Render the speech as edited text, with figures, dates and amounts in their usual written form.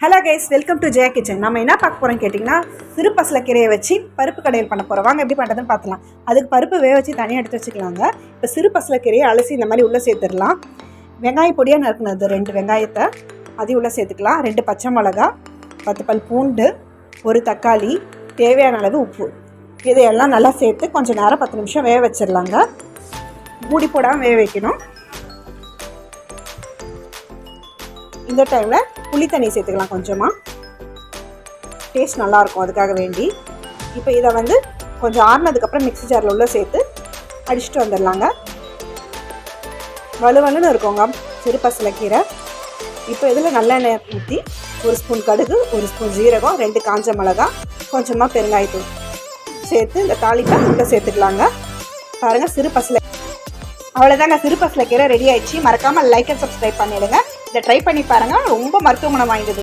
Hello guys, welcome to Jaya kitchen. நம்ம என்ன பார்க்க போகிறோம் கேட்டிங்கன்னா, சிறு பசலைக்கீரையை வச்சு பருப்பு கடையில் பண்ண போகிறோம். வாங்க எப்படி பண்ணுறதுன்னு பார்த்துலாம். அதுக்கு பருப்பு வேக வச்சு தனியாக எடுத்து வச்சுக்கலாங்க. இப்போ சிறு பசலைக்கீரையை அலசி இந்த மாதிரி உள்ளே சேர்த்துடலாம். வெங்காய பொடியாக நறுக்குனது 2 வெங்காயத்தை அதையும் உள்ளே சேர்த்துக்கலாம். 2 பச்சை மிளகா, 10 பல் பூண்டு, 1 தக்காளி, தேவையான அளவு உப்பு, இதையெல்லாம் நல்லா சேர்த்து கொஞ்சம் நேரம் 10 நிமிஷம் வேக வச்சிடலாங்க. மூடி போடாமல் வேக வைக்கணும். இந்த டைமில் புளி தண்ணி சேர்த்துக்கலாம் கொஞ்சமாக, டேஸ்ட் நல்லாயிருக்கும் அதுக்காக வேண்டி. இப்போ இதை கொஞ்சம் ஆறுனதுக்கப்புறம் மிக்ஸி ஜாரில் உள்ள சேர்த்து அடிச்சுட்டு வந்துடலாங்க. வலுவலுன்னு இருக்குங்க சிறு பசலைக்கீரை. இப்போ இதில் நல்லெண்ணெய் ஊற்றி 1 ஸ்பூன் கடுகு, 1 ஸ்பூன் ஜீரகம், 2 காஞ்ச மிளகா, கொஞ்சமாக பெருங்காயத்தூள் சேர்த்து இந்த தாளிப்பை உள்ளே சேர்த்துக்கலாங்க. பாருங்கள், சிறு பசலை அவ்வளோதாங்க, சிறு பசலைக்கீரை ரெடி ஆயிடுச்சு. மறக்காமல் லைக் அண்ட் சப்ஸ்கிரைப் பண்ணிவிடுங்க. இதை ட்ரை பண்ணி பாருங்கள், ரொம்ப மருத்துவ குணம் வாய்ந்தது.